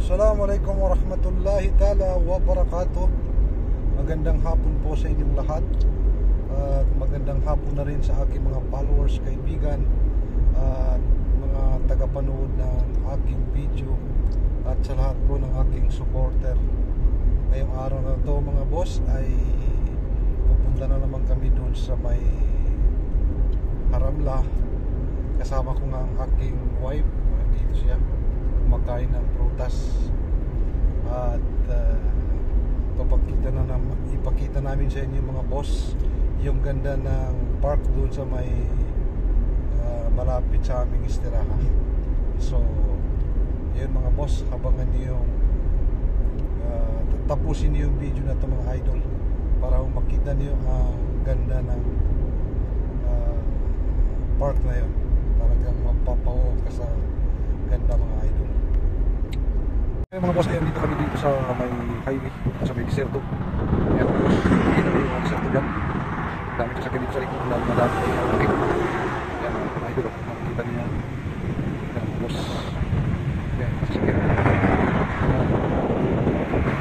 Assalamualaikum warahmatullahi ta'ala wabarakatuh. Magandang hapon po sa inyong lahat. At magandang hapon na rin sa aking mga followers, kaibigan, at mga tagapanood ng aking video, at sa lahat po ng aking supporter. Ngayong araw na to mga boss ay pupunta na naman kami doon sa may Haramla. Kasama ko nga ang aking wife. Dito siya kumakain ng prutas. At ipakita namin sa inyo mga boss yung ganda ng park doon sa may malapit sa aming istirahan. So yun mga boss, abangan niyo yung tapusin niyo yung video na ito mga idol, para makita niyo ang ganda ng park na yun. Talagang mapapaw ka sa ganda mga idol. Ayun mga boss, ayun dito kami dito sa may highway, sa may deserto. Ayun mga boss, dito yung mga deserto dyan. Dami ito sa ganito sa likod na madami. Ayan mga idol, makikita niyo yan. Ayan mga boss. Ayan, masakit.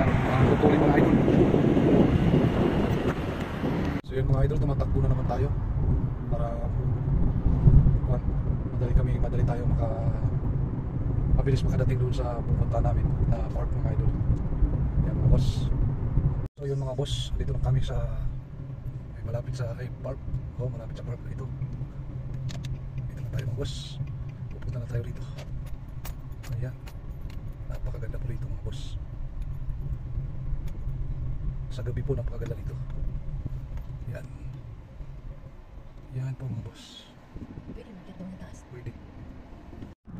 Ang tutuloy mga idol. So yun mga idol, tumatakbo na naman tayo para madali tayo mabilis makadating doon sa pupunta namin na park mga idol. Yan mga boss. So yun mga boss, dito na kami sa malapit sa park. Malapit sa park na ito. Dito na tayo mga boss. Pupunta na tayo rito. Ayan, napakaganda po rito mga boss. Sa gabi po napakaganda rito. Yan. Yan po mga boss. Pwede.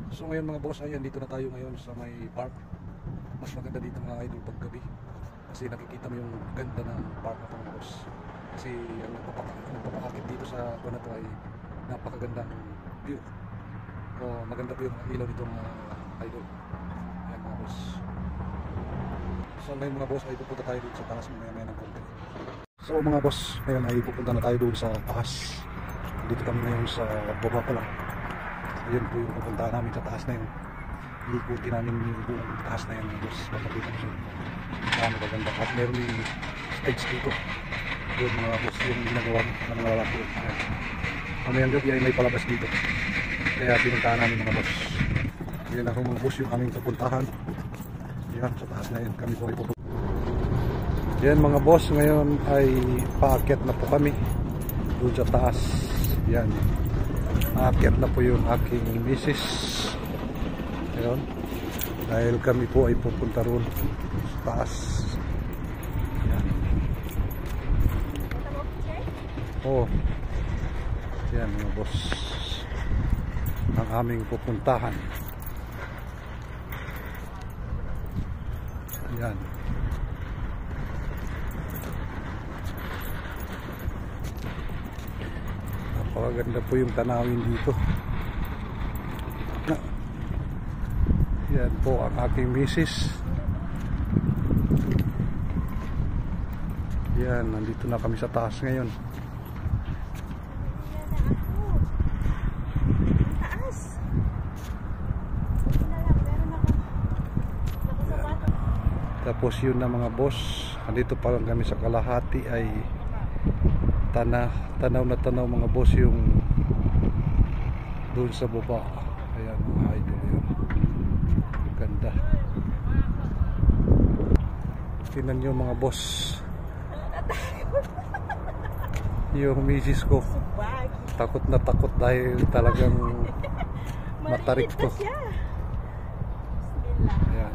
So ngayon mga boss, ayan, dito na tayo ngayon sa may park. Mas maganda dito mga idol pag gabi, kasi nakikita mo yung ganda ng park na ito mga boss. Kasi ang nagpapakakit dito sa kuwan na ito ay napakagandang view. Maganda po yung ilaw dito mga idol. Ayan mga boss. So ngayon mga boss ay pupunta tayo dito sa taas maya ng konti. So mga boss, ngayon ay pupunta na tayo doon sa taas. Dito kami ngayon sa baba pa lang. Ayan po yung pupuntahan namin sa taas na yun. Ikutin namin yung buong taas na yun mga boss. Papakita ko siya magaganda. At meron yung stage dito. Yun mga boss, yung ginagawa ng mga lalaki. Mamayang gabi ay may palabas dito. Kaya pinuntahan namin mga boss. Ayan ako mga boss yung aming pupuntahan. Ayan, sa taas na yun kami po ay pupunta. Ayan mga boss, ngayon ay paakyat na po kami doon sa taas. Ayan, aakyat na po yung aking misis. Ayan, dahil kami po ay pupunta roon sa taas. Ayan. Ayan mga boss, ang aming pupuntahan. Ayan. Napakaganda po yung tanawin dito. Yan po ang aking misis. Yan, nandito na kami sa taas ngayon. Tapos yun na mga boss, nandito pa lang kami sa kalahati ay tanaw na tanaw mga boss yung doon sa baba. Ayan mga idol, yun ganda. Tingnan nyo mga boss yung misis ko takot na takot dahil talagang matarik to. Ayan,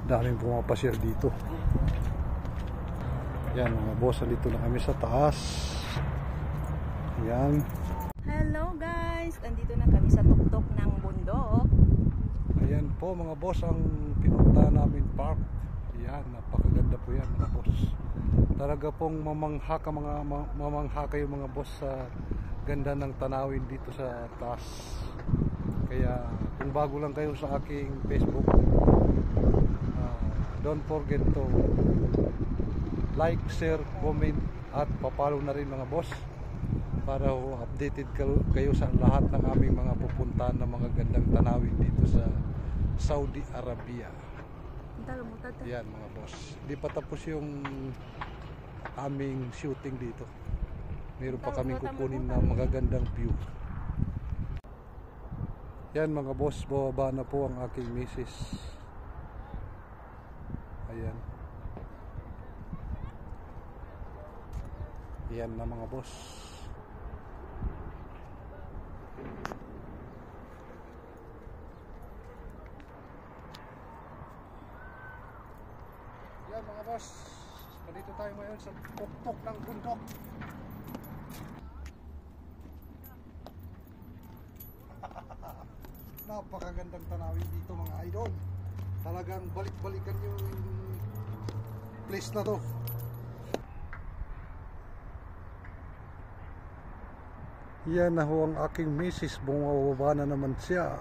daming pumapasyal dito. Yan mga boss, dito na kami sa taas. Yan. Hello guys, andito na kami sa tuktok ng bundok. Ayan po mga boss ang pinunta namin park. Yan, napakaganda po yan mga boss. Talaga pong mamangha kayo mga boss sa ganda ng tanawin dito sa taas. Kaya kung bago lang kayo sa aking Facebook, don't forget to like, share, comment at papalo na rin mga boss para updated kayo sa lahat ng aming mga pupuntahan na mga gandang tanawin dito sa Saudi Arabia. Yan mga boss, di pa tapos yung aming shooting dito. Meron pa kaming kukunin na magagandang view. Yan mga boss, bababa na po ang aking misis. Ayan. Yan na mga boss. Yan mga boss, nandito tayo ngayon sa tuktok ng bundok. Napakagandang tanawin dito mga idol. Talagang balik-balikan yung place na to. Yan na ho ang aking misis, bumababa na naman siya.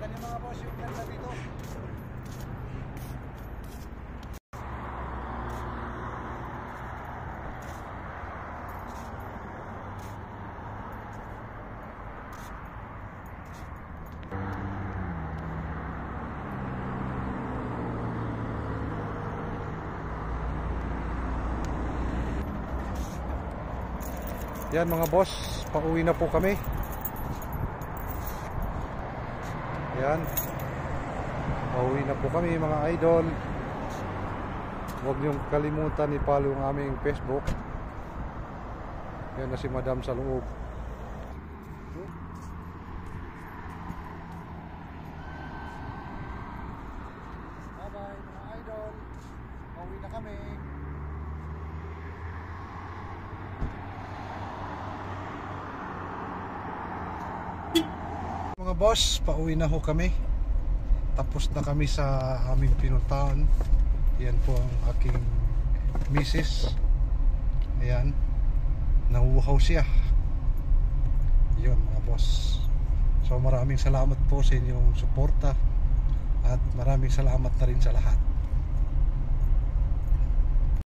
Kita niyo mga boss yung ganda dito. Yan mga boss, pauwi na po kami. Yan, pauwi na po kami mga idol. Huwag niyong kalimutan i-follow ang aming Facebook. Yan na si Madam sa loob. Bye bye mga idol, pauwi na kami. Mga boss, pauwi na ho kami. Tapos na kami sa aming pinuntahan. Yan po ang aking misis. Ayan, nahuhaw siya. Yun mga boss. So maraming salamat po sa inyong suporta. At maraming salamat na rin sa lahat.